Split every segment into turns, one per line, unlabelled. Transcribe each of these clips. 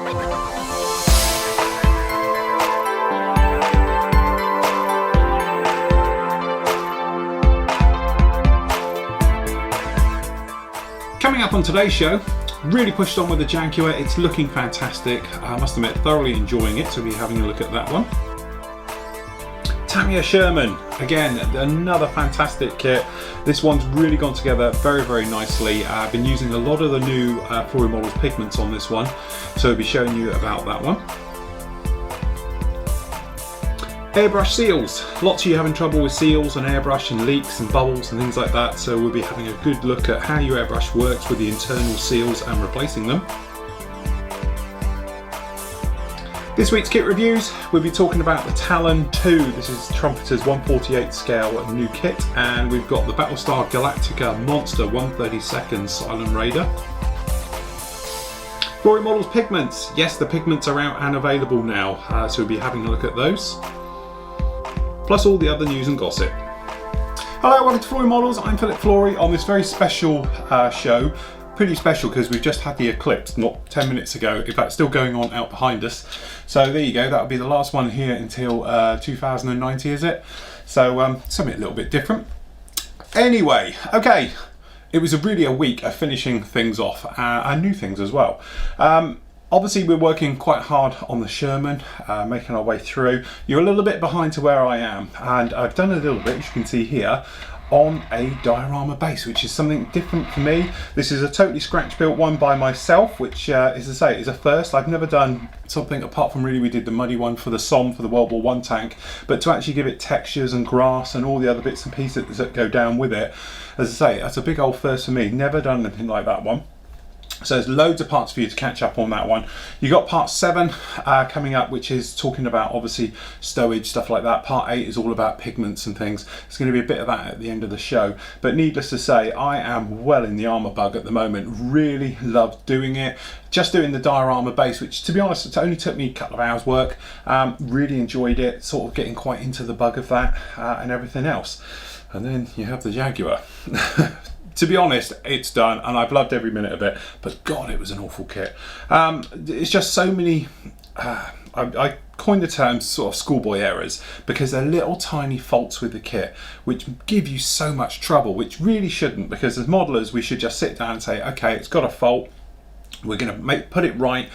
Coming up on today's show, really pushed on with the Jaguar. It's looking fantastic. I must admit, thoroughly enjoying it, so we'll be having a look at that one. Tamiya Sherman, again, another fantastic kit. This one's really gone together very, very nicely. I've been using a lot of the new Flory models pigments on this one, so I'll be showing you about that one. Airbrush seals. Lots of you having trouble with seals and airbrush and leaks and bubbles and things like that, so we'll be having a good look at how your airbrush works with the internal seals and replacing them. This week's kit reviews, we'll be talking about the Talon 2. This is Trumpeter's 1/48 scale new kit, and we've got the Battlestar Galactica Monster 1/32 Silent Raider. Flory Models pigments. Yes, the pigments are out and available now, so we'll be having a look at those. Plus all the other news and gossip. Hello, welcome to Flory Models. I'm Philip Flory on this very special show. Pretty special because we've just had the eclipse not 10 minutes ago. In fact, still going on out behind us. So there you go, that'll be the last one here until 2090, is it? So something a little bit different. Anyway, okay, it was really a week of finishing things off and new things as well. Obviously we're working quite hard on the Sherman, making our way through. You're a little bit behind to where I am, and I've done a little bit, as you can see here, on a diorama base, which is something different for me. This is a totally scratch built one by myself, which is to say is a first. I've never done something apart from really we did the muddy one for the Somme for the World War I tank, but to actually give it textures and grass and all the other bits and pieces that go down with it, as I say, that's a big old first for me. Never done anything like that one. So there's loads of parts for you to catch up on that one. You got part 7 coming up, which is talking about obviously stowage, stuff like that. Part 8 is all about pigments and things. There's going to be a bit of that at the end of the show. But needless to say, I am well in the armour bug at the moment. Really love doing it. Just doing the diorama base, which to be honest, it only took me a couple of hours work. Really enjoyed it, sort of getting quite into the bug of that and everything else. And then you have the Jaguar. To be honest, it's done and I've loved every minute of it, but God, it was an awful kit. It's just so many, I coined the term sort of schoolboy errors because they're little tiny faults with the kit which give you so much trouble, which really shouldn't, because as modelers we should just sit down and say, okay, it's got a fault. We're going to put it right,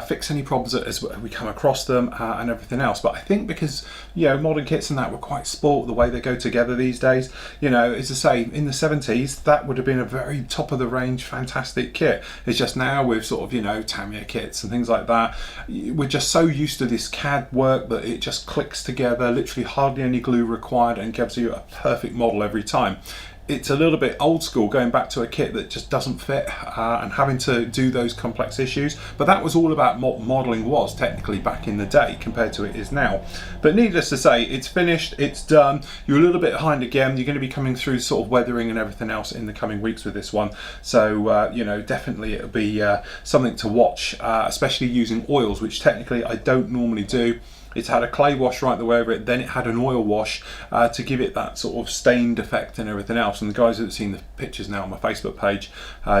fix any problems as we come across them and everything else. But I think because, you know, modern kits and that were quite sport the way they go together these days, you know, as I say, in the 70s that would have been a very top of the range fantastic kit. It's just now with sort of, you know, Tamiya kits and things like that, we're just so used to this CAD work that it just clicks together, literally hardly any glue required, and gives you a perfect model every time. It's a little bit old school going back to a kit that just doesn't fit and having to do those complex issues, but that was all about what modelling was technically back in the day compared to it is now. But needless to say, it's finished, it's done. You're a little bit behind again. You're going to be coming through sort of weathering and everything else in the coming weeks with this one, so you know, definitely it'll be something to watch, especially using oils, which technically I don't normally do. It's had a clay wash right the way over it, then it had an oil wash to give it that sort of stained effect and everything else. And the guys that have seen the pictures now on my Facebook page,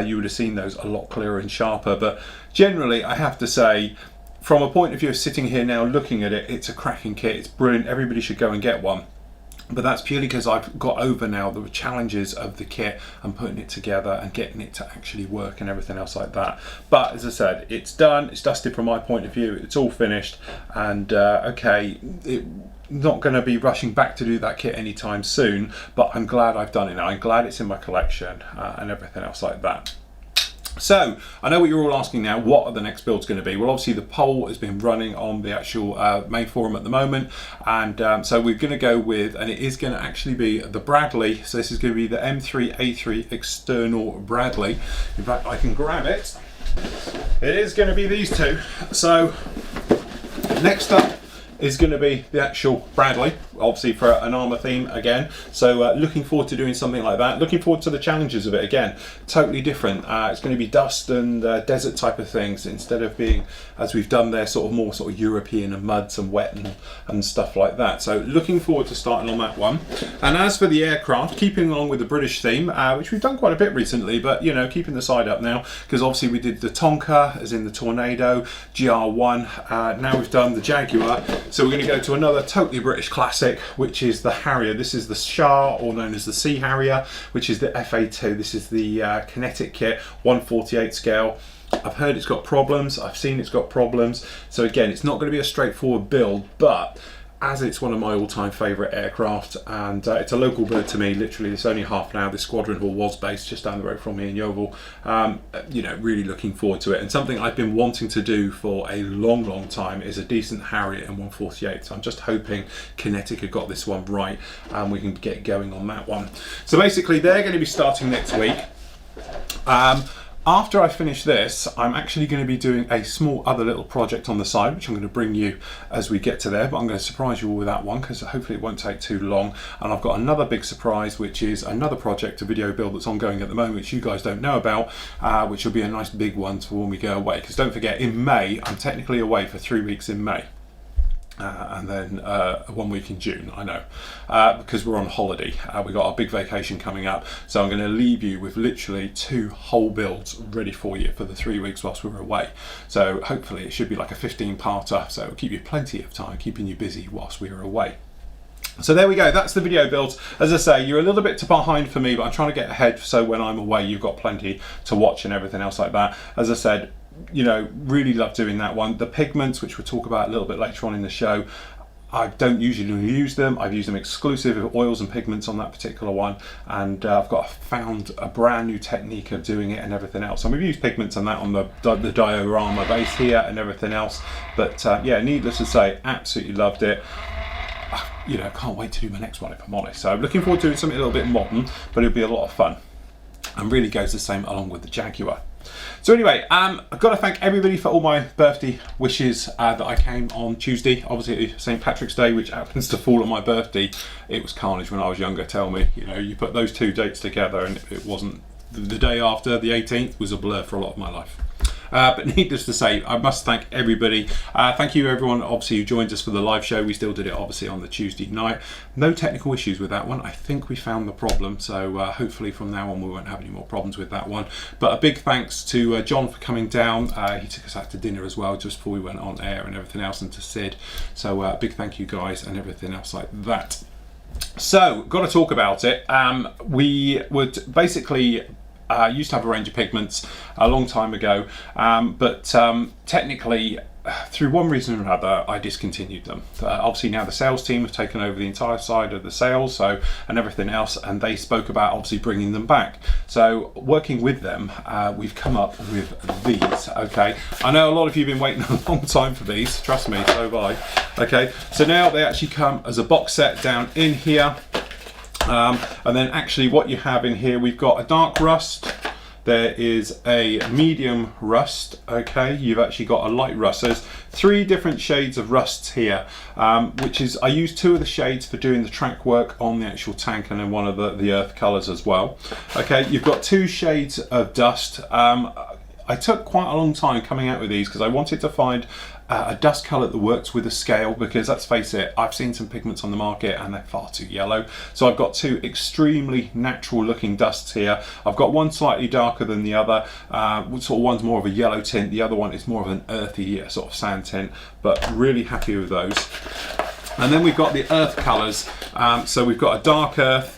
you would have seen those a lot clearer and sharper. But generally, I have to say, from a point of view of sitting here now looking at it, it's a cracking kit. It's brilliant. Everybody should go and get one. But that's purely because I've got over now the challenges of the kit and putting it together and getting it to actually work and everything else like that. But as I said, it's done, it's dusted from my point of view, it's all finished, and okay, not going to be rushing back to do that kit anytime soon, but I'm glad I've done it now. I'm glad it's in my collection and everything else like that. So, I know what you're all asking now, what are the next builds going to be? Well, obviously the poll has been running on the actual main forum at the moment, and so we're going to go with, and it is going to actually be the Bradley, so this is going to be the M3A3 external Bradley. In fact, I can grab it. It is going to be these two. So, next up is going to be the actual Bradley, obviously for an armour theme again. So looking forward to doing something like that. Looking forward to the challenges of it again. Totally different. It's going to be dust and desert type of things instead of being, as we've done there, sort of more sort of European and muds and wet and stuff like that. So looking forward to starting on that one. And as for the aircraft, keeping along with the British theme, which we've done quite a bit recently, but you know, keeping the side up now, because obviously we did the Tonka, as in the Tornado, GR1, now we've done the Jaguar. So we're going to go to another totally British classic, which is the Harrier. This is the Shah, or known as the Sea Harrier, which is the FA2. This is the kinetic kit, 1/48 scale. I've heard it's got problems, I've seen it's got problems. So again, it's not going to be a straightforward build, but as it's one of my all-time favourite aircraft, and it's a local bird to me, literally it's only half an hour. This squadron hall was based just down the road from me in Yeovil. You know, really looking forward to it, and something I've been wanting to do for a long time is a decent Harrier in 1/48. So I'm just hoping Kinetic have got this one right and we can get going on that one. So basically they're going to be starting next week. After I finish this, I'm actually going to be doing a small other little project on the side, which I'm going to bring you as we get to there, but I'm going to surprise you all with that one because hopefully it won't take too long. And I've got another big surprise, which is another project, a video build that's ongoing at the moment, which you guys don't know about, which will be a nice big one for when we go away. Because don't forget, in May, I'm technically away for 3 weeks in May. And then 1 week in June, I know, because we're on holiday. We've got our big vacation coming up, so I'm going to leave you with literally 2 whole builds ready for you for the 3 weeks whilst we're away. So hopefully it should be like a 15-parter, so it'll keep you plenty of time, keeping you busy whilst we're away. So there we go, that's the video builds. As I say, you're a little bit behind for me, but I'm trying to get ahead so when I'm away you've got plenty to watch and everything else like that. As I said, you know, really love doing that one. The pigments, which we'll talk about a little bit later on in the show, I don't usually use them. I've used them exclusive of oils and pigments on that particular one, and I've found a brand new technique of doing it and everything else. And we've used pigments on that on the diorama base here and everything else. But yeah, needless to say, absolutely loved it. You know, can't wait to do my next one if I'm honest. So I'm looking forward to doing something a little bit modern, but it'll be a lot of fun. And really goes the same along with the Jaguar. So anyway, I've got to thank everybody for all my birthday wishes that I came on Tuesday. Obviously St. Patrick's Day, which happens to fall on my birthday. It was carnage when I was younger, tell me. You know, you put those 2 dates together and it wasn't, the day after, the 18th, was a blur for a lot of my life. But needless to say, I must thank everybody. Thank you everyone, obviously, who joined us for the live show. We still did it, obviously, on the Tuesday night. No technical issues with that one. I think we found the problem, so hopefully from now on we won't have any more problems with that one. But a big thanks to John for coming down. He took us out to dinner as well, just before we went on air and everything else, and to Sid. So a big thank you guys and everything else like that. So, got to talk about it. We would basically... used to have a range of pigments a long time ago, but technically through one reason or another I discontinued them. Obviously now the sales team have taken over the entire side of the sales and everything else, and they spoke about obviously bringing them back. So working with them, we've come up with these. Okay, I know a lot of you have been waiting a long time for these, trust me, so have I. Okay, so now they actually come as a box set down in here. And then actually what you have in here, we've got a dark rust, there is a medium rust, okay, you've actually got a light rust. So there's 3 different shades of rusts here, which is, I used 2 of the shades for doing the track work on the actual tank, and then one of the earth colours as well. Okay, you've got 2 shades of dust. I took quite a long time coming out with these because I wanted to find a dust colour that works with a scale, because let's face it, I've seen some pigments on the market and they're far too yellow. So I've got 2 extremely natural looking dusts here. I've got one slightly darker than the other, sort of one's more of a yellow tint, the other one is more of an earthy sort of sand tint, but really happy with those. And then we've got the earth colours, so we've got a dark earth,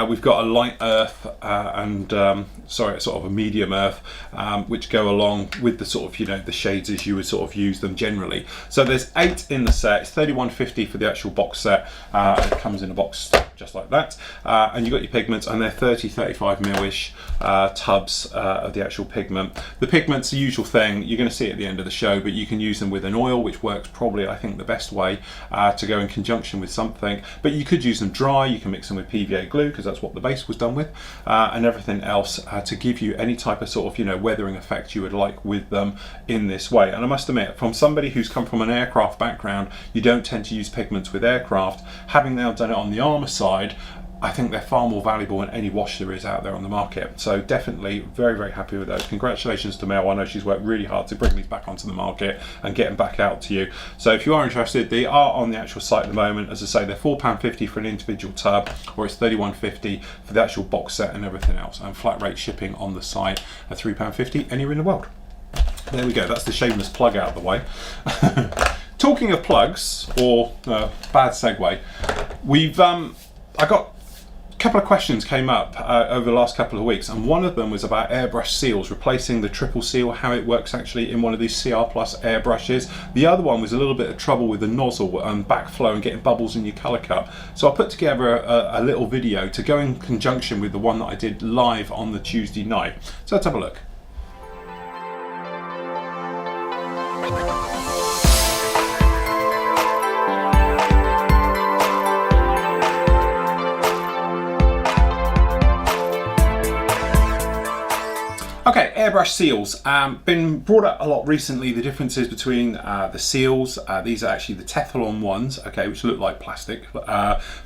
we've got a light earth and sorry, sort of a medium earth, which go along with the sort of, you know, the shades as you would sort of use them generally. So there's 8 in the set. It's $31.50 for the actual box set. It comes in a box just like that, and you've got your pigments, and they're 30-35 ml-ish tubs of the actual pigment. The pigment's the usual thing, you're going to see it at the end of the show, but you can use them with an oil, which works probably, I think, the best way to go in conjunction with something. But you could use them dry, you can mix them with PVA glue, because that's what the base was done with, and everything else to give you any type of sort of, you know, weathering effect you would like with them in this way. And I must admit, from somebody who's come from an aircraft background, you don't tend to use pigments with aircraft. Having now done it on the armour side, I think they're far more valuable than any wash there is out there on the market. So definitely very, very happy with those. Congratulations to Mel. I know she's worked really hard to bring these back onto the market and get them back out to you. So if you are interested, they are on the actual site at the moment. As I say, they're £4.50 for an individual tub, or it's £31.50 for the actual box set and everything else. And flat rate shipping on the site at £3.50 anywhere in the world. There we go. That's the shameless plug out of the way. Talking of plugs, or bad segue, I got a couple of questions came up over the last couple of weeks, and one of them was about airbrush seals, replacing the triple seal, how it works actually in one of these CR Plus airbrushes. The other one was a little bit of trouble with the nozzle and backflow and getting bubbles in your colour cup. So I put together a little video to go in conjunction with the one that I did live on the Tuesday night. So let's have a look. Okay, airbrush seals. Been brought up a lot recently, the differences between the seals. These are actually the Teflon ones, okay, which look like plastic,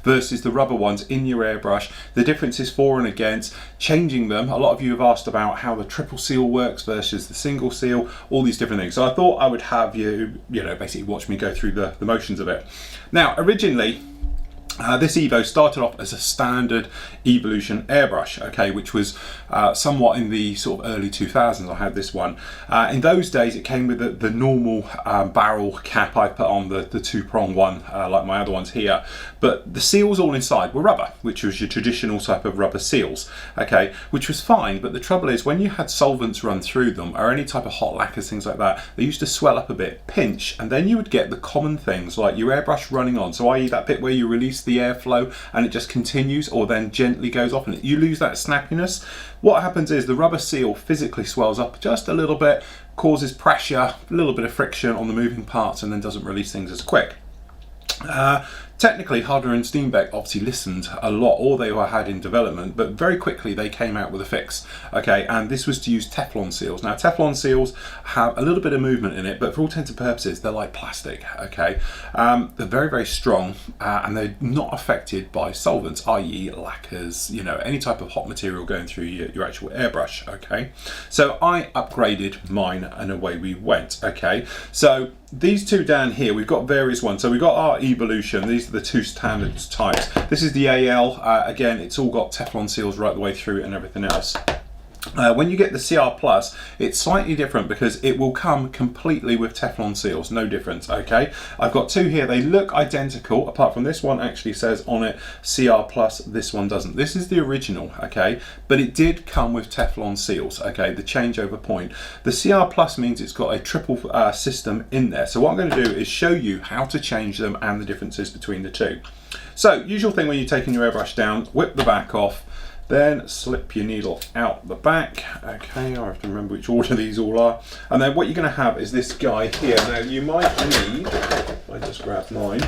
versus the rubber ones in your airbrush. The differences for and against, changing them. A lot of you have asked about how the triple seal works versus the single seal, all these different things. So I thought I would have you, basically watch me go through the motions of it. Now, originally, this Evo started off as a standard Evolution airbrush, okay, which was somewhat in the sort of early 2000s. I had this one. In those days, it came with the normal barrel cap. I put on the two-prong one, like my other ones here. But the seals all inside were rubber, which was your traditional type of rubber seals, okay, which was fine. But the trouble is, when you had solvents run through them, or any type of hot lacquers, things like that, they used to swell up a bit, pinch, and then you would get the common things like your airbrush running on. So i.e. that bit where you release the airflow and it just continues, or then gently goes off, and you lose that snappiness. What happens is the rubber seal physically swells up just a little bit, causes pressure, a little bit of friction on the moving parts, and then doesn't release things as quick. Technically, Harder and Steenbeck obviously listened a lot, or they were had in development, but very quickly they came out with a fix, okay, and this was to use Teflon seals. Now, Teflon seals have a little bit of movement in it, but for all intents and purposes, they're like plastic, okay. They're very, very strong, and they're not affected by solvents, i.e. lacquers, any type of hot material going through your actual airbrush, okay. So I upgraded mine, and away we went, okay. So these two down here, we've got various ones. So we've got our Evolution. These are the two standard types. This is the AL. Again, it's all got Teflon seals right the way through and everything else. When you get the CR Plus, it's slightly different because it will come completely with Teflon seals, no difference, okay? I've got two here, they look identical, apart from this one actually says on it CR Plus, this one doesn't. This is the original, okay? But it did come with Teflon seals, okay? The changeover point. The CR Plus means it's got a triple system in there. So what I'm going to do is show you how to change them and the differences between the two. So, usual thing when you're taking your airbrush down, whip the back off, then slip your needle out the back. Okay, I have to remember which order these all are. And then what you're going to have is this guy here. Now you might need, I just grabbed mine,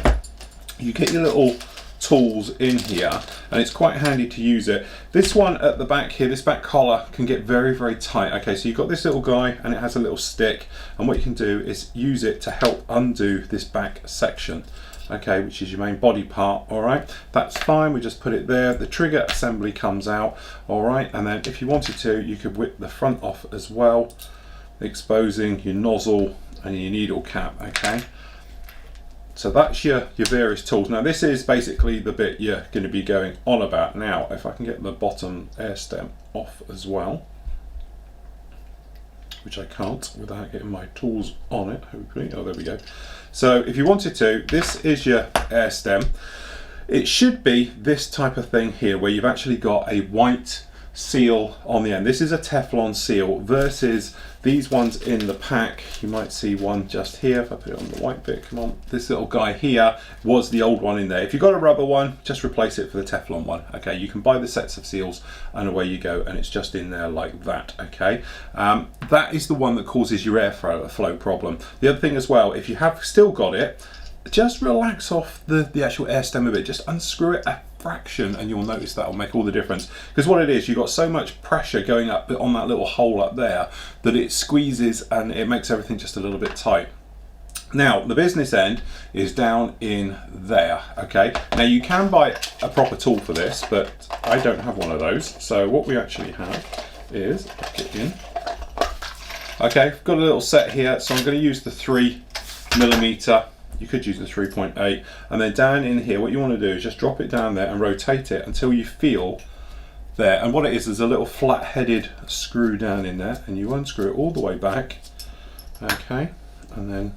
you get your little tools in here, and it's quite handy to use it. This one at the back here, this back collar can get very, very tight. Okay, so you've got this little guy and it has a little stick, and what you can do is use it to help undo this back section. Okay, which is your main body part, all right? That's fine, we just put it there. The trigger assembly comes out, all right? And then if you wanted to, you could whip the front off as well, exposing your nozzle and your needle cap, okay? So that's your various tools. Now this is basically the bit you're going to be going on about. Now, if I can get the bottom air stem off as well, which I can't without getting my tools on it, hopefully. Oh, there we go. So if you wanted to, this is your air stem. It should be this type of thing here, where you've actually got a white seal on the end. This is a Teflon seal versus these ones in the pack. You might see one just here. If I put it on the white bit, come on. This little guy here was the old one in there. If you've got a rubber one, just replace it for the Teflon one. Okay, you can buy the sets of seals and away you go, and it's just in there like that. Okay, that is the one that causes your airflow problem. The other thing as well, if you have still got it, just relax off the actual air stem a bit. Just unscrew it a fraction and you'll notice that'll make all the difference. Because what it is, you've got so much pressure going up on that little hole up there that it squeezes and it makes everything just a little bit tight. Now, the business end is down in there, okay? Now, you can buy a proper tool for this, but I don't have one of those. So what we actually have is, plug it in. Okay, I've got a little set here, so I'm going to use the 3mm. You could use the 3.8. And then down in here, what you want to do is just drop it down there and rotate it until you feel there. And what it is, there's a little flat-headed screw down in there, and you unscrew it all the way back. Okay, and then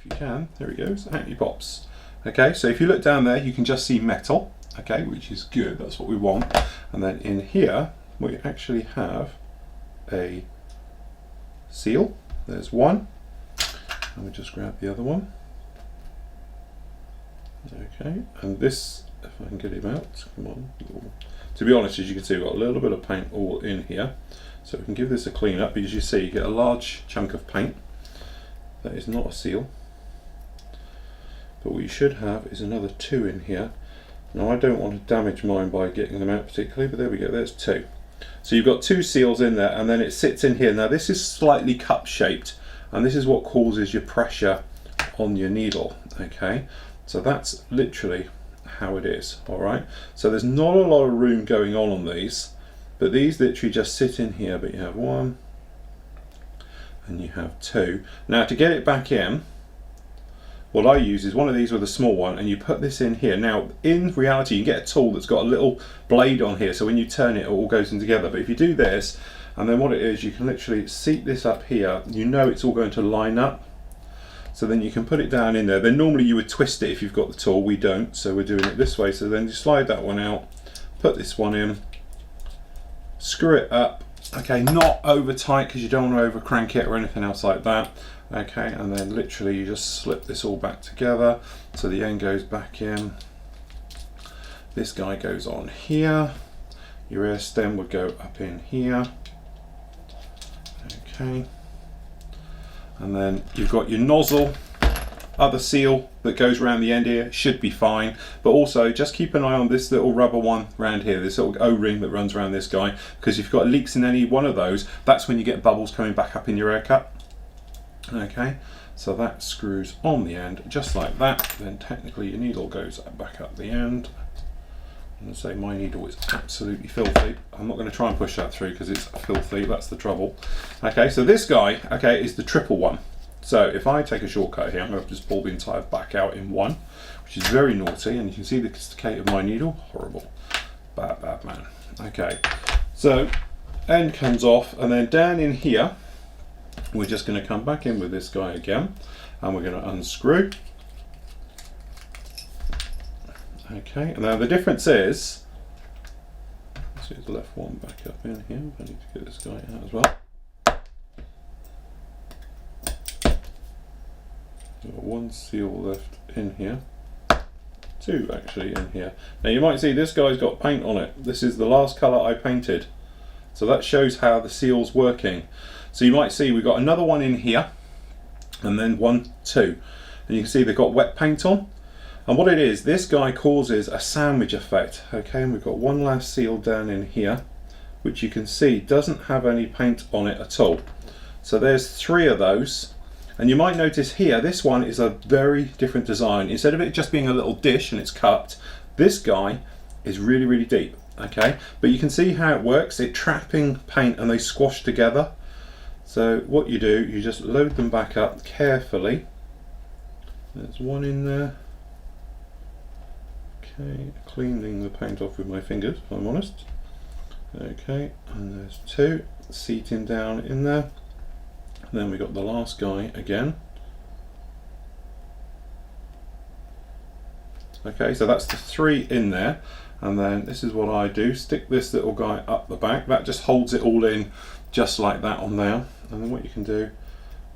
you can, there it goes, out he pops. Okay, so if you look down there, you can just see metal, okay, which is good, that's what we want. And then in here, we actually have a seal. There's one, and we just grab the other one. Okay, and this, if I can get him out, come on. To be honest, as you can see, we've got a little bit of paint all in here. So we can give this a clean up, but as you see, you get a large chunk of paint. That is not a seal. But what you should have is another 2 in here. Now I don't want to damage mine by getting them out particularly, but there we go, there's 2. So you've got 2 seals in there, and then it sits in here. Now this is slightly cup shaped, and this is what causes your pressure on your needle, okay? So that's literally how it is, all right? So there's not a lot of room going on these, but these literally just sit in here, but you have 1, and you have 2. Now to get it back in, what I use is one of these with a small one, and you put this in here. Now in reality you get a tool that's got a little blade on here, so when you turn it, it all goes in together. But if you do this, and then what it is, you can literally seat this up here, you know it's all going to line up. So then you can put it down in there. Then normally you would twist it if you've got the tool, we don't, so we're doing it this way. So then you slide that one out, put this one in, screw it up, okay, not over tight because you don't want to over crank it or anything else like that. Okay, and then literally you just slip this all back together so the end goes back in. This guy goes on here. Your air stem would go up in here. Okay, and then you've got your nozzle, other seal that goes around the end here, should be fine. But also just keep an eye on this little rubber one around here, this little O-ring that runs around this guy, because if you've got leaks in any one of those, that's when you get bubbles coming back up in your air cup. Okay, so that screws on the end just like that. Then technically your needle goes back up the end. And say my needle is absolutely filthy. I'm not going to try and push that through because it's filthy, that's the trouble. Okay, so this guy, okay, is the triple one. So if I take a shortcut here, I'm going to just pull the entire back out in one, which is very naughty, and you can see the decay of my needle, horrible. Bad, bad man. Okay, so end comes off, and then down in here, we're just going to come back in with this guy again, and we're going to unscrew. Okay, and now the difference is, let's get the left one back up in here. I need to get this guy out as well. We've got 1 seal left in here, 2 actually in here. Now you might see this guy's got paint on it. This is the last colour I painted, so that shows how the seal's working. So you might see we've got another one in here, and then 1, 2, and you can see they've got wet paint on. And what it is, this guy causes a sandwich effect. Okay, and we've got 1 last seal down in here, which you can see doesn't have any paint on it at all. So there's 3 of those, and you might notice here this one is a very different design. Instead of it just being a little dish and it's cupped, this guy is really, really deep. Okay, but you can see how it works. It's trapping paint and they squash together. So what you do, you just load them back up carefully. There's 1 in there. Okay, cleaning the paint off with my fingers, if I'm honest. Okay, and there's 2 seating down in there. And then we got the last guy again. Okay, so that's the 3 in there. And then this is what I do, stick this little guy up the back. That just holds it all in just like that on there. And then what you can do,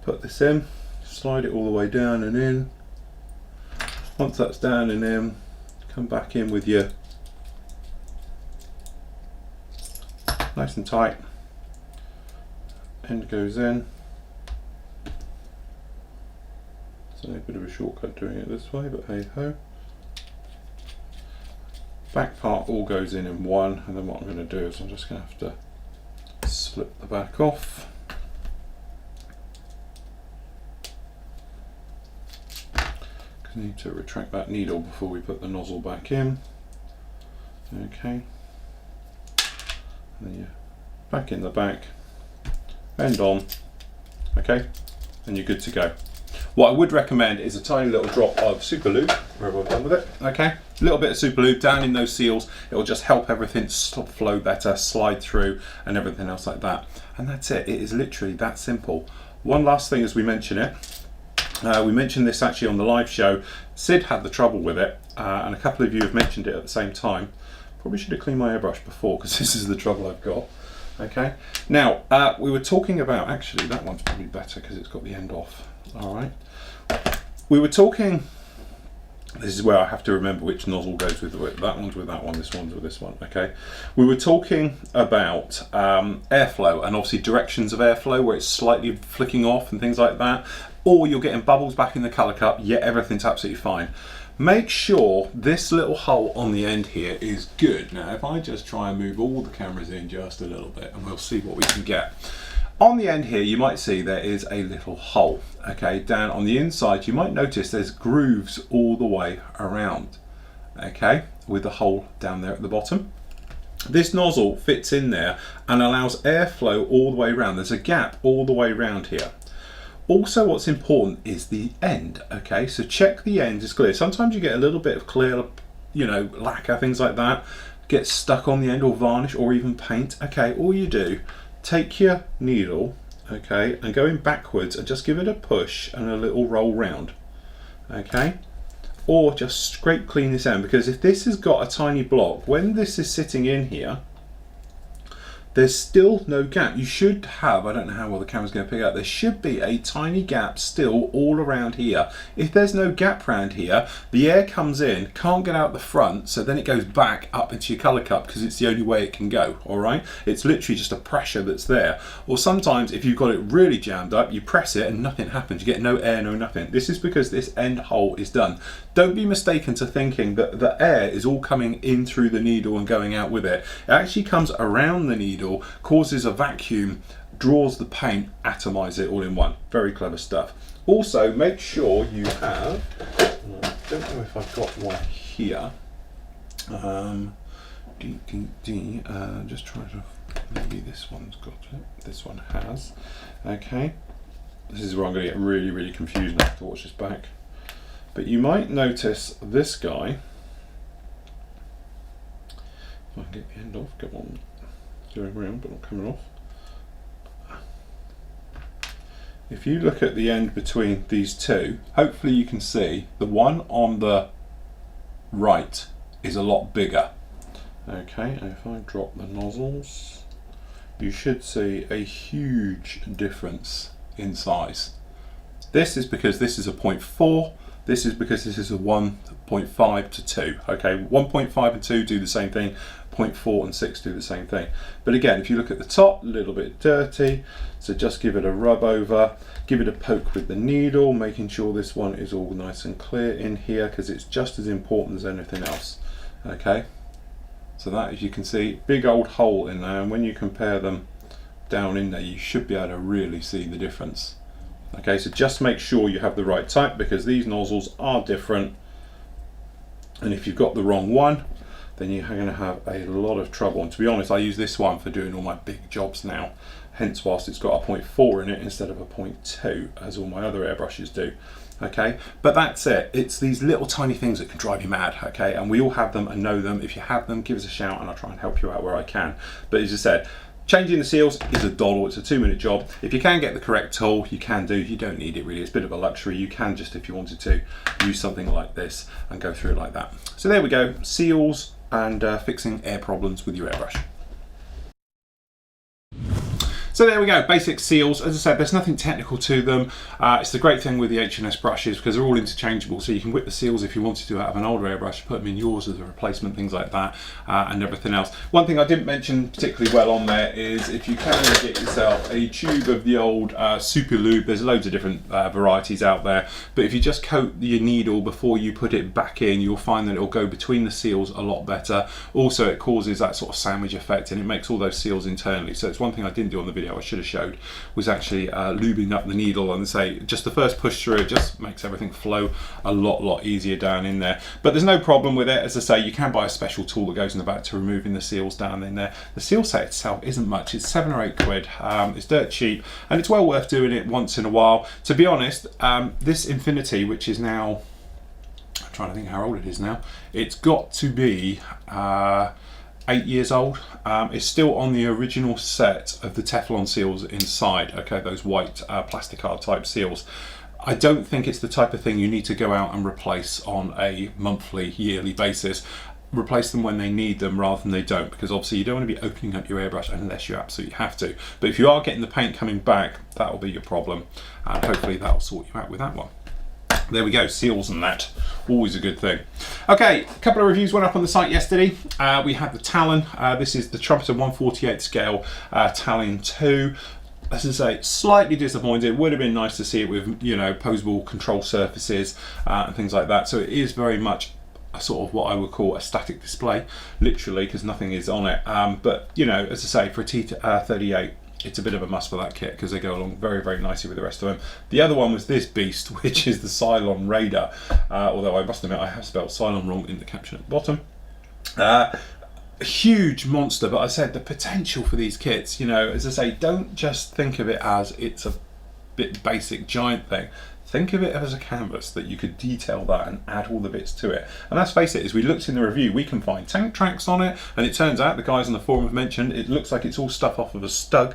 put this in, slide it all the way down and in. Once that's down and in, come back in with your nice and tight. End goes in. It's a bit of a shortcut doing it this way, but hey ho. back part all goes in one, and then what I'm going to do is I'm just going to have to slip the back off. Because I need to retract that needle before we put the nozzle back in. Okay, and then you're back in the back, end on, okay, and you're good to go. What I would recommend is a tiny little drop of super lube wherever I've done with it. Okay, a little bit of super lube down in those seals. It will just help everything flow better, slide through, and everything else like that. And that's it. It is literally that simple. One last thing as we mention it. We mentioned this actually on the live show. Sid had the trouble with it, and a couple of you have mentioned it at the same time. Probably should have cleaned my airbrush before, because this is the trouble I've got. Okay. Now we were talking about, actually that one's probably better because it's got the end off. All right. We were talking, this is where I have to remember which nozzle goes with that one's with that one, this one's with this one, okay? We were talking about airflow and obviously directions of airflow where it's slightly flicking off and things like that, or you're getting bubbles back in the colour cup, yet everything's absolutely fine. Make sure this little hole on the end here is good. Now if I just try and move all the cameras in just a little bit and we'll see what we can get. On the end here you might see there is a little hole, okay? Down on the inside you might notice there's grooves all the way around, okay? With the hole down there at the bottom. This nozzle fits in there and allows airflow all the way around. There's a gap all the way around here. Also what's important is the end, okay? So check the end is clear. Sometimes you get a little bit of clear, you know, lacquer, things like that, get stuck on the end, or varnish or even paint. Okay, all you do, take your needle, okay, and going backwards and just give it a push and a little roll round, okay? Or just scrape clean this end, because if this has got a tiny block, when this is sitting in here, there's still no gap. You should have, I don't know how well the camera's going to pick up, there should be a tiny gap still all around here. If there's no gap around here, the air comes in, can't get out the front, so then it goes back up into your colour cup because it's the only way it can go, all right? It's literally just a pressure that's there. Or sometimes if you've got it really jammed up, you press it and nothing happens. You get no air, no nothing. This is because this end hole is done. Don't be mistaken to thinking that the air is all coming in through the needle and going out with it. It actually comes around the needle, causes a vacuum, draws the paint, atomize it all in one. Very clever stuff. Also, make sure you have, I don't know if I've got one here. Just trying to, maybe this one's got it. This one has. Okay. This is where I'm going to get really, really confused and have to watch this back. But you might notice this guy. If I can get the end off, come on. Going around but not coming off. If you look at the end between these two, hopefully you can see the one on the right is a lot bigger. Okay, and if I drop the nozzles, you should see a huge difference in size. This is because this is a 0.4, this is because this is a 1.5 to 2. Okay, 1.5 and 2 do the same thing, 0.4 and 6 do the same thing. But again, if you look at the top, a little bit dirty, so just give it a rub over, give it a poke with the needle, making sure this one is all nice and clear in here, because it's just as important as anything else. Okay, so that, as you can see, big old hole in there, and when you compare them down in there, you should be able to really see the difference. Okay, so just make sure you have the right type, because these nozzles are different, and if you've got the wrong one, then you're going to have a lot of trouble. And to be honest, I use this one for doing all my big jobs now, hence whilst it's got a 0.4 in it instead of a 0.2 as all my other airbrushes do. Okay, but that's it. It's these little tiny things that can drive you mad. Okay, and we all have them and know them. If you have them, give us a shout and I'll try and help you out where I can. But as I said, changing the seals is a doddle. It's a 2-minute job. If you can get the correct tool, you can do. You don't need it really. It's a bit of a luxury. You can just, if you wanted to, use something like this and go through it like that. So there we go. Seals and fixing air problems with your airbrush. So there we go, basic seals. As I said, there's nothing technical to them. It's the great thing with the H&S brushes because they're all interchangeable, so you can whip the seals if you wanted to out of an older airbrush, put them in yours as a replacement, things like that, and everything else. One thing I didn't mention particularly well on there is if you can get yourself a tube of the old Super Lube, there's loads of different varieties out there, but if you just coat your needle before you put it back in, you'll find that it'll go between the seals a lot better. Also, it causes that sort of sandwich effect and it makes all those seals internally. So it's one thing I didn't do on the video I should have showed, was actually lubing up the needle, and say just the first push through, it just makes everything flow a lot easier down in there. But there's no problem with it. As I say, you can buy a special tool that goes in the back to removing the seals down in there. The seal set itself isn't much, it's 7 or 8 quid. It's dirt cheap and it's well worth doing it once in a while. To be honest, this Infinity, which is now, I'm trying to think how old it is now, it's got to be 8 years old. It's still on the original set of the Teflon seals inside, okay, those white plastic card type seals. I don't think it's the type of thing you need to go out and replace on a monthly, yearly basis. Replace them when they need them rather than they don't, because obviously you don't want to be opening up your airbrush unless you absolutely have to. But if you are getting the paint coming back, that will be your problem, and hopefully that will sort you out with that one. There we go, seals and that, always a good thing. Okay, a couple of reviews went up on the site yesterday. We had the Talon, this is the Trumpeter 1/48 scale Talon 2. As I say, slightly disappointed. Would have been nice to see it with, you know, posable control surfaces and things like that. So it is very much a sort of what I would call a static display, literally, because nothing is on it. But, you know, as I say, for a T38, it's a bit of a must for that kit because they go along very nicely with the rest of them. The other one was this beast, which is the Cylon Raider, although I must admit I have spelled Cylon wrong in the caption at the bottom. A huge monster, but I said the potential for these kits, you know, as I say, don't just think of it as it's a bit basic giant thing. Think of it as a canvas that you could detail that and add all the bits to it. And let's face it, as we looked in the review, we can find tank tracks on it, and it turns out the guys on the forum have mentioned it looks like it's all stuff off of a Stug.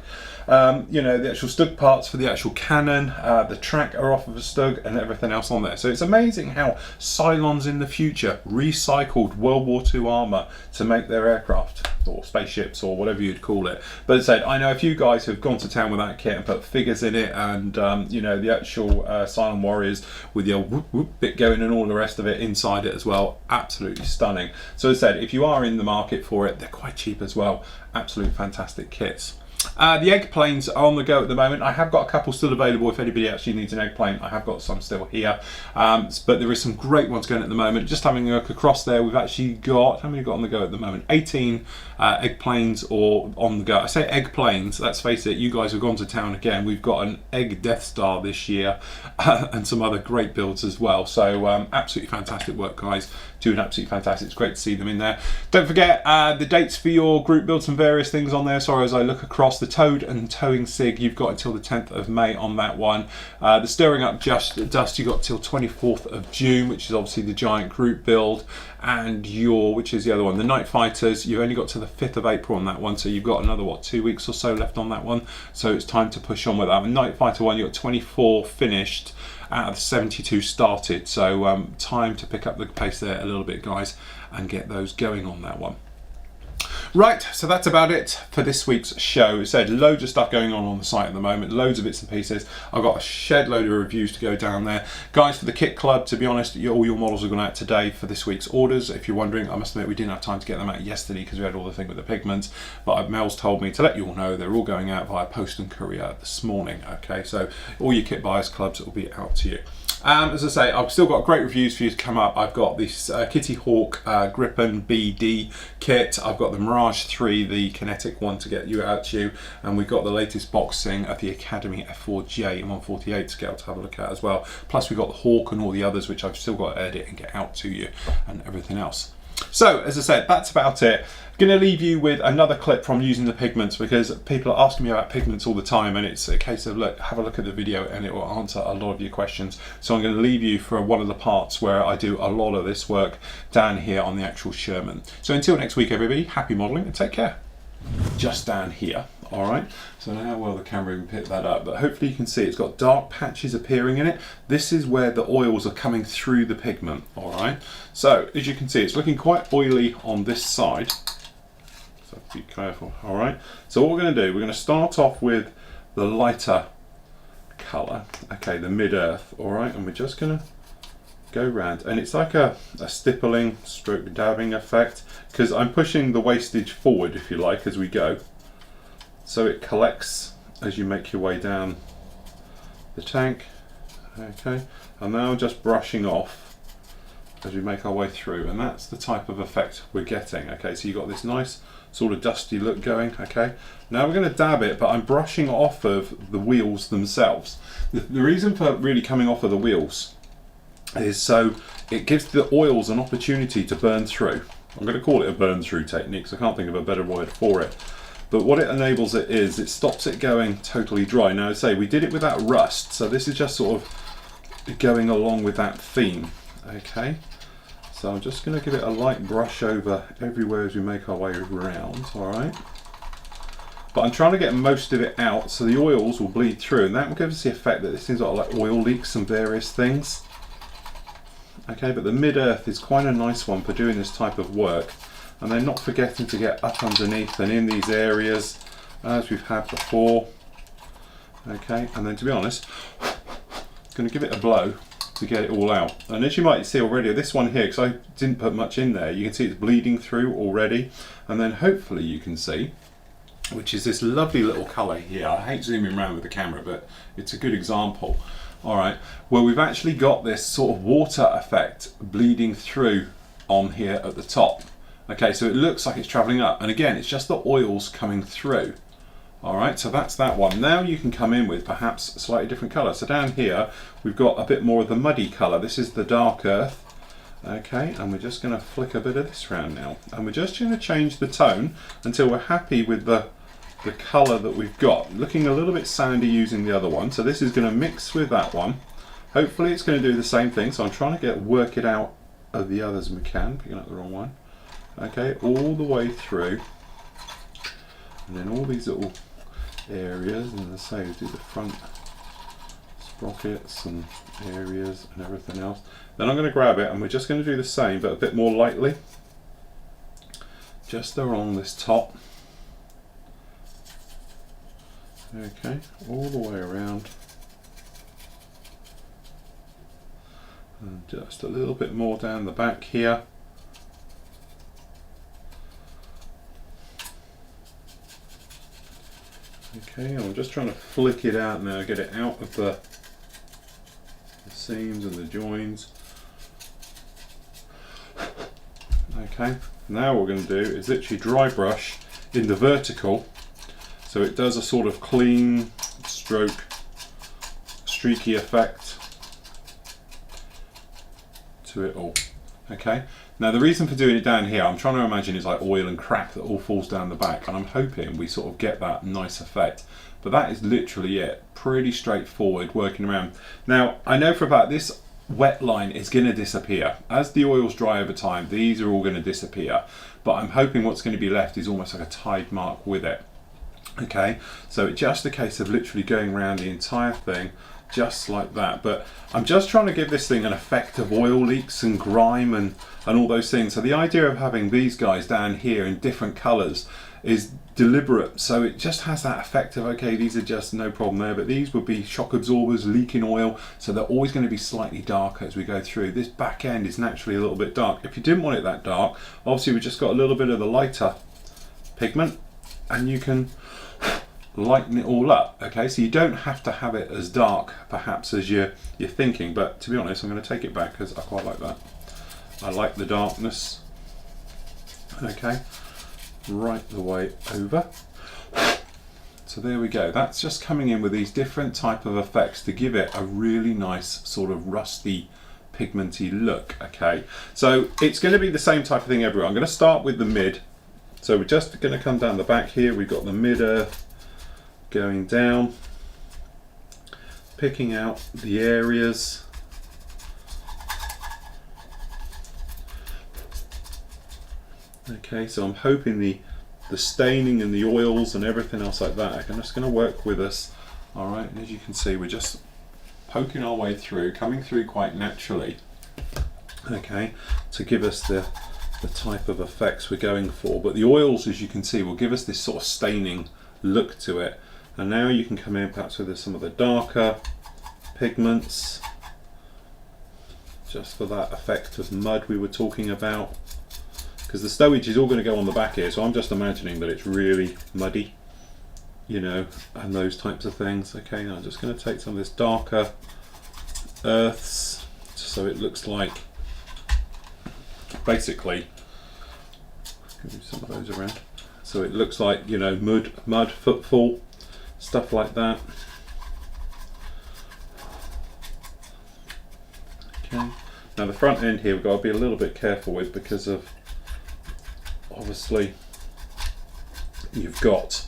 You know, the actual Stug parts for the actual cannon, the track are off of a Stug, and everything else on there. So it's amazing how Cylons in the future recycled World War II armour to make their aircraft, or spaceships, or whatever you'd call it. But as I said, I know a few guys who have gone to town with that kit and put figures in it, and you know, the actual Cylon Warriors with the old whoop whoop bit going and all the rest of it inside it as well. Absolutely stunning. So as I said, if you are in the market for it, they're quite cheap as well. Absolute fantastic kits. The egg planes are on the go at the moment. I have got a couple still available if anybody actually needs an egg plane. I have got some still here, but there is some great ones going at the moment. Just having a look across there, we've actually got, how many got on the go at the moment? 18 egg planes or on the go. I say egg planes, let's face it, you guys have gone to town again. We've got an egg Death Star this year and some other great builds as well. So absolutely fantastic work, guys. Doing absolutely fantastic. It's great to see them in there. Don't forget the dates for your group builds and various things on there. Sorry, as I look across, the Toad and Towing Sig, you've got until the 10th of May on that one. The Stirring Up Dust, you've got till 24th of June, which is obviously the giant group build. And your, which is the other one, the Night Fighters, you've only got to the 5th of April on that one, so you've got another, what, 2 weeks or so left on that one. So it's time to push on with that. The Night Fighter one, you've got 24 finished out of the 72 started, so time to pick up the pace there a little bit, guys, and get those going on that one. Right, so that's about it for this week's show. As I said, loads of stuff going on the site at the moment, loads of bits and pieces. I've got a shed load of reviews to go down there. Guys, for the kit club, to be honest, all your models have gone out today for this week's orders. If you're wondering, I must admit we didn't have time to get them out yesterday because we had all the thing with the pigments, but Mel's told me to let you all know they're all going out via post and courier this morning. Okay, so all your kit buyers clubs will be out to you. As I say, I've still got great reviews for you to come up. I've got this Kitty Hawk Gripen BD kit. I've got the Mirage 3, the kinetic one to get you out to you. And we've got the latest boxing of the Academy F4J in 1/48 scale to have a look at as well. Plus we've got the Hawk and all the others, which I've still got to edit and get out to you and everything else. So, as I said, that's about it. Going to leave you with another clip from using the pigments because people are asking me about pigments all the time, and it's a case of, look, have a look at the video and it will answer a lot of your questions. So I'm going to leave you for one of the parts where I do a lot of this work down here on the actual Sherman. So until next week, everybody, happy modelling and take care. Just down here. All right, so now how well the camera even picked that up, but hopefully you can see it's got dark patches appearing in it. This is where the oils are coming through the pigment. All right, so as you can see, it's looking quite oily on this side. So have to be careful. All right, so what we're going to do, we're going to start off with the lighter colour, okay, the mid-earth, all right, and we're just going to go round, and it's like a stippling stroke dabbing effect, because I'm pushing the wastage forward, if you like, as we go, so it collects as you make your way down the tank, okay, and now just brushing off as we make our way through, and that's the type of effect we're getting. Okay, so you've got this nice sort of dusty look going. Okay, now we're going to dab it, but I'm brushing off of the wheels themselves. The reason for really coming off of the wheels is so it gives the oils an opportunity to burn through. I'm going to call it a burn through technique, so I can't think of a better word for it. But what it enables it is, it stops it going totally dry. Now, say we did it without rust, so this is just sort of going along with that theme. Okay, so I'm just going to give it a light brush over everywhere as we make our way around, all right? But I'm trying to get most of it out so the oils will bleed through, and that will give us the effect that this seems like oil leaks and various things. Okay, but the mid-earth is quite a nice one for doing this type of work, and then not forgetting to get up underneath and in these areas as we've had before. Okay, and then to be honest, I'm going to give it a blow to get it all out. And as you might see already, this one here, because I didn't put much in there, you can see it's bleeding through already, and then hopefully you can see, which is this lovely little colour here. I hate zooming around with the camera, but it's a good example. All right, well, we've actually got this sort of water effect bleeding through on here at the top. Okay, so it looks like it's travelling up, and again, it's just the oils coming through. All right, so that's that one. Now you can come in with perhaps a slightly different colour. So down here, we've got a bit more of the muddy colour. This is the dark earth. Okay, and we're just going to flick a bit of this around now. And we're just going to change the tone until we're happy with the colour that we've got. Looking a little bit sandy using the other one. So this is going to mix with that one. Hopefully it's going to do the same thing. So I'm trying to work it out of the others we can. Picking up the wrong one. Okay, all the way through. And then all these little areas, and as I say, do the front sprockets and areas and everything else. Then I'm going to grab it and we're just going to do the same, but a bit more lightly, just along this top. Okay, all the way around, and just a little bit more down the back here. Okay, I'm just trying to flick it out now, get it out of the seams and the joins. Okay, now what we're going to do is literally dry brush in the vertical, so it does a sort of clean stroke, streaky effect to it all. Okay, now the reason for doing it down here, I'm trying to imagine it's like oil and crap that all falls down the back, and I'm hoping we sort of get that nice effect. But that is literally it, pretty straightforward working around. Now I know for a fact this wet line is going to disappear. As the oils dry over time, these are all going to disappear, but I'm hoping what's going to be left is almost like a tide mark with it. Okay, so it's just a case of literally going around the entire thing just like that. But I'm just trying to give this thing an effect of oil leaks and grime and all those things. So the idea of having these guys down here in different colors is deliberate, so it just has that effect of, okay, these are just no problem there, but these would be shock absorbers leaking oil, so they're always going to be slightly darker as we go through. This back end is naturally a little bit dark. If you didn't want it that dark, obviously we just got a little bit of the lighter pigment and you can lighten it all up. Okay, so you don't have to have it as dark perhaps as you're thinking, but to be honest, I'm going to take it back because I quite like that. I like the darkness. Okay, right the way over. So there we go. That's just coming in with these different type of effects to give it a really nice sort of rusty pigmenty look. Okay, so it's going to be the same type of thing everywhere. I'm going to start with the mid. So we're just going to come down the back here. We've got the mid earth going down, picking out the areas. Okay, so I'm hoping the staining and the oils and everything else like that are just going to work with us. All right, and as you can see, we're just poking our way through, coming through quite naturally. Okay, to give us the the type of effects we're going for. But the oils, as you can see, will give us this sort of staining look to it. And now you can come in perhaps with some of the darker pigments, just for that effect of mud we were talking about. Because the stowage is all going to go on the back here, so I'm just imagining that it's really muddy, you know, and those types of things. Okay, now I'm just going to take some of this darker earths, so it looks like, basically, move some of those around, so it looks like, you know, mud footfall, stuff like that. Okay, now the front end here we've got to be a little bit careful with, because of, obviously, you've got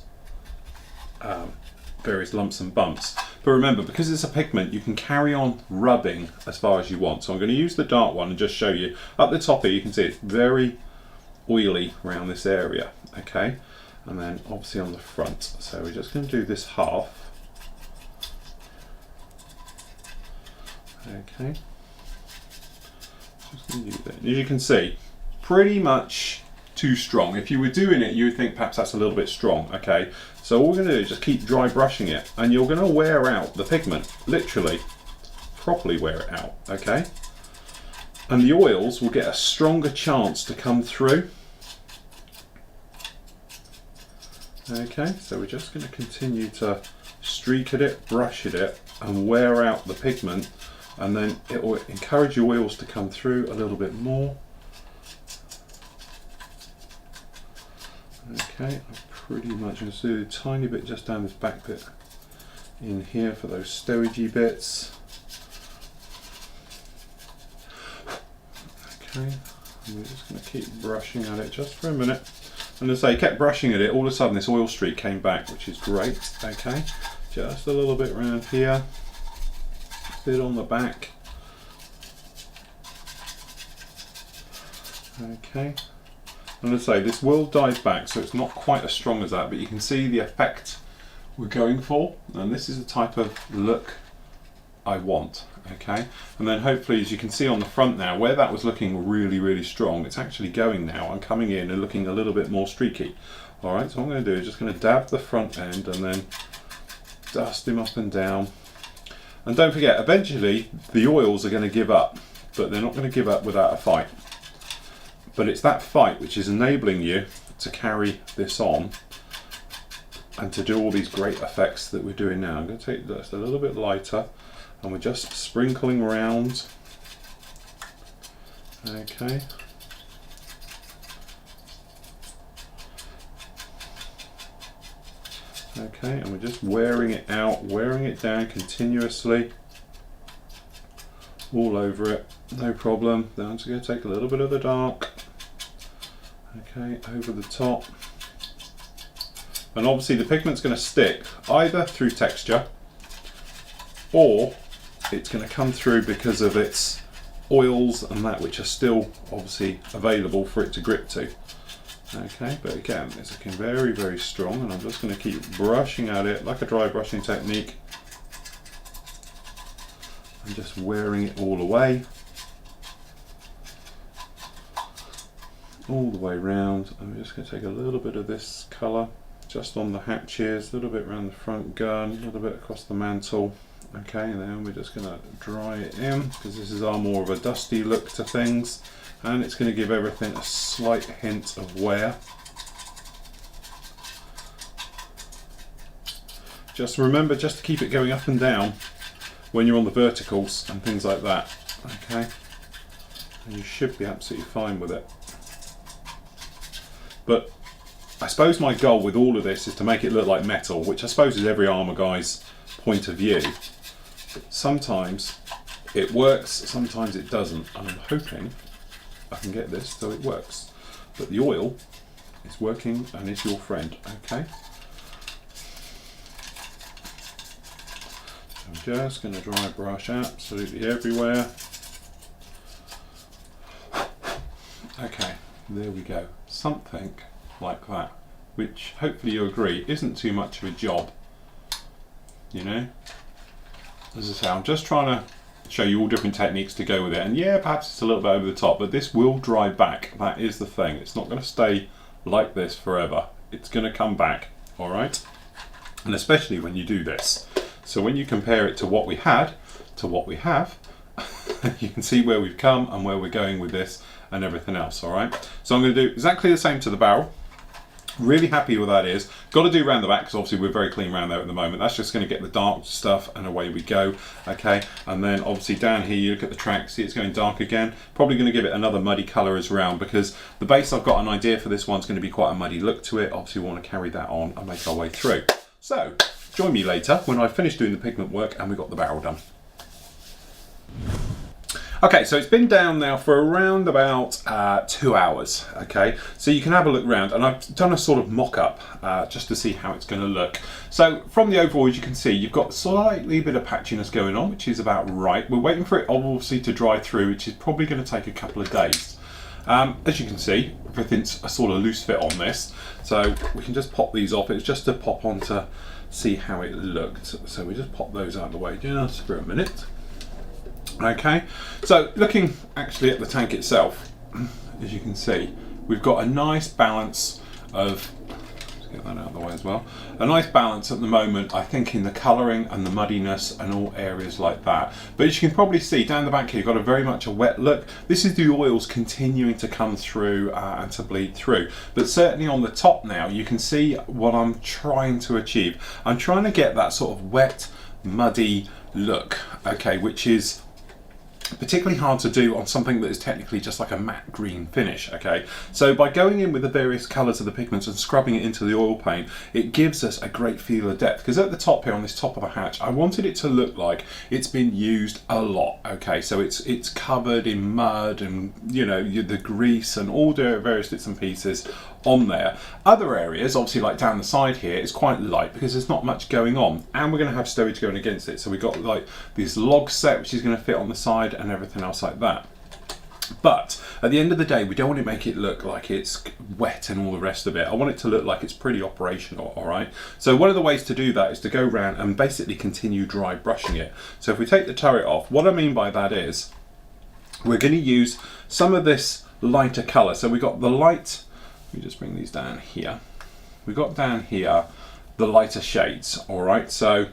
various lumps and bumps. But remember, because it's a pigment, you can carry on rubbing as far as you want. So I'm going to use the dark one and just show you. Up the top here, you can see it's very oily around this area. Okay, and then obviously on the front. So we're just going to do this half. Okay, just going to use it. As you can see, pretty much too strong. If you were doing it, you would think perhaps that's a little bit strong. Okay, so all we're going to do is just keep dry brushing it, and you're going to wear out the pigment, literally, properly wear it out. Okay, and the oils will get a stronger chance to come through. Okay, so we're just going to continue to streak at it, brush at it, and wear out the pigment, and then it will encourage your oils to come through a little bit more. Okay, I'm pretty much going to do a tiny bit just down this back bit in here for those stowagey bits. Okay, and we're just going to keep brushing at it just for a minute. And as I say, kept brushing at it, all of a sudden this oil streak came back, which is great. Okay, just a little bit around here, a bit on the back. Okay. And as I say, this will die back, so it's not quite as strong as that, but you can see the effect we're going for, and this is the type of look I want. Okay, and then hopefully, as you can see on the front now, where that was looking really strong, it's actually going now and coming in and looking a little bit more streaky. All right, so what I'm going to do is just going to dab the front end and then dust him up and down. And don't forget, eventually the oils are going to give up, but they're not going to give up without a fight. But it's that fight which is enabling you to carry this on and to do all these great effects that we're doing now. I'm going to take this a little bit lighter, and we're just sprinkling around. Okay. Okay, and we're just wearing it out, wearing it down continuously, all over it, no problem. Then I'm just going to take a little bit of the dark, okay, over the top. And obviously the pigment's going to stick either through texture, or it's going to come through because of its oils and that, which are still obviously available for it to grip to. Okay, but again, it's looking very strong, and I'm just going to keep brushing at it like a dry brushing technique. I'm just wearing it all away, all the way around. I'm just going to take a little bit of this colour just on the hatches, a little bit around the front gun, a little bit across the mantle. Okay, and then we're just going to dry it in, because this is our more of a dusty look to things, and it's going to give everything a slight hint of wear. Just remember just to keep it going up and down when you're on the verticals and things like that. Okay, and you should be absolutely fine with it. But I suppose my goal with all of this is to make it look like metal, which I suppose is every armour guy's point of view. But sometimes it works, sometimes it doesn't, and I'm hoping I can get this so it works. But the oil is working and it's your friend. Okay, so I'm just going to dry brush absolutely everywhere. Okay, there we go, something like that, which hopefully you agree isn't too much of a job, you know. As I say, I'm just trying to show you all different techniques to go with it. And yeah, perhaps it's a little bit over the top, but this will dry back. That is the thing. It's not going to stay like this forever. It's going to come back, all right? And especially when you do this. So when you compare it to what we had, to what we have, you can see where we've come and where we're going with this and everything else, all right? So I'm going to do exactly the same to the barrel. Really happy with that is. Got to do around the back because obviously we're very clean around there at the moment. That's just going to get the dark stuff and away we go, okay? And then obviously down here you look at the track, see it's going dark again. Probably going to give it another muddy colour as round because the base I've got an idea for this one's going to be quite a muddy look to it. Obviously we want to carry that on and make our way through. So join me later when I finish doing the pigment work and we've got the barrel done. Okay, so it's been down now for around about 2 hours, okay? So you can have a look round, and I've done a sort of mock-up just to see how it's going to look. So from the overall, as you can see, you've got slightly bit of patchiness going on, which is about right. We're waiting for it obviously to dry through, which is probably going to take a couple of days. As you can see, everything's a sort of loose fit on this, so we can just pop these off. It's just to pop on to see how it looked. So we just pop those out of the way just for a minute. Okay, so looking actually at the tank itself, as you can see, we've got a nice balance of, let's get that out of the way as well, a nice balance at the moment, I think, in the colouring and the muddiness and all areas like that. But as you can probably see down the back here, you've got a very much a wet look. This is the oils continuing to come through and to bleed through. But certainly on the top now, you can see what I'm trying to achieve. I'm trying to get that sort of wet, muddy look, okay, which is particularly hard to do on something that is technically just like a matte green finish, okay? So by going in with the various colours of the pigments and scrubbing it into the oil paint, it gives us a great feel of depth. Because at the top here, on this top of the hatch, I wanted it to look like it's been used a lot, okay? So it's covered in mud and, you know, the grease and all the various bits and pieces on there. Other areas, obviously like down the side here, it's quite light because there's not much going on, and we're going to have stowage going against it. So we've got like this log set which is going to fit on the side and everything else like that. But at the end of the day, we don't want to make it look like it's wet and all the rest of it. I want it to look like it's pretty operational, all right? So one of the ways to do that is to go around and basically continue dry brushing it. So if we take the turret off, what I mean by that is we're going to use some of this lighter colour. So we've got the light, let me just bring these down here. We've got down here the lighter shades, all right? So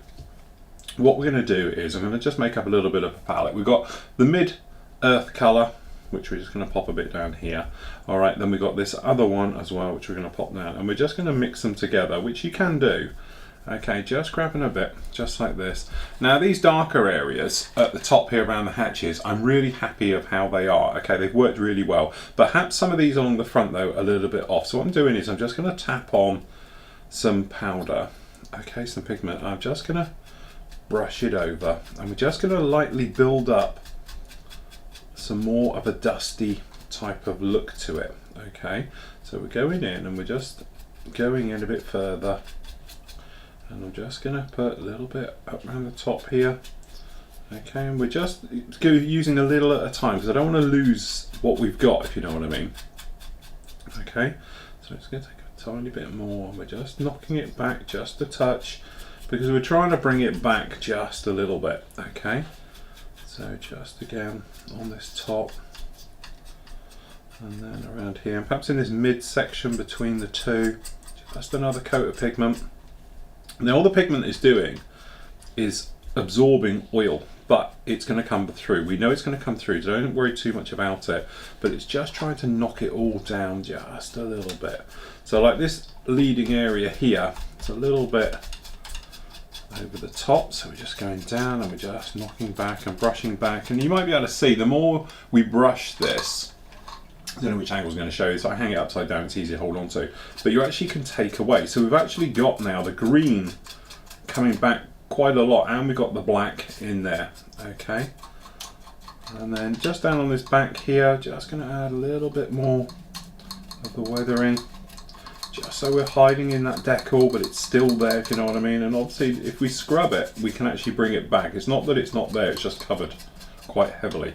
what we're going to do is I'm going to just make up a little bit of a palette. We've got the mid-earth colour, which we're just going to pop a bit down here. All right, then we've got this other one as well, which we're going to pop down. And we're just going to mix them together, which you can do. Okay, just grabbing a bit, just like this. Now these darker areas at the top here around the hatches, I'm really happy of how they are. Okay, they've worked really well. Perhaps some of these along the front though, are a little bit off. So what I'm doing is I'm just going to tap on some powder. Okay, some pigment. I'm just going to brush it over. And we're just going to lightly build up some more of a dusty type of look to it. Okay, so we're going in and we're just going in a bit further. And I'm just going to put a little bit up around the top here. Okay, and we're just using a little at a time because I don't want to lose what we've got, if you know what I mean. Okay, so it's going to take a tiny bit more. We're just knocking it back just a touch because we're trying to bring it back just a little bit. Okay, so just again on this top and then around here, and perhaps in this mid section between the two, just another coat of pigment. Now all the pigment is doing is absorbing oil, but it's going to come through. We know it's going to come through, so don't worry too much about it, but it's just trying to knock it all down just a little bit. So like this leading area here, it's a little bit over the top, so we're just going down and we're just knocking back and brushing back, and you might be able to see the more we brush this, I don't know which angle is going to show you, so I hang it upside down, it's easy to hold on to. But you actually can take away. So we've actually got now the green coming back quite a lot, and we've got the black in there, okay? And then just down on this back here, just going to add a little bit more of the weathering, just so we're hiding in that decal, but it's still there, if you know what I mean. And obviously, if we scrub it, we can actually bring it back. It's not that it's not there, it's just covered quite heavily.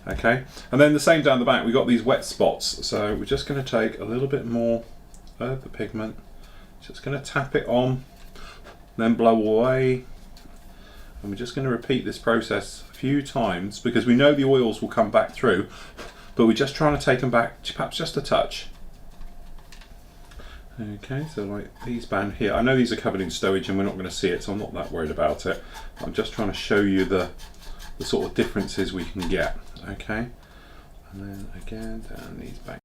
Okay, and then the same down the back, we've got these wet spots, so we're just going to take a little bit more of the pigment, just going to tap it on, then blow away, And we're just going to repeat this process a few times because we know the oils will come back through, but we're just trying to take them back perhaps just a touch. Okay, so like these band here, I know these are covered in stowage and we're not going to see it, so I'm not that worried about it. I'm just trying to show you the sort of differences we can get. Okay, and then again down these back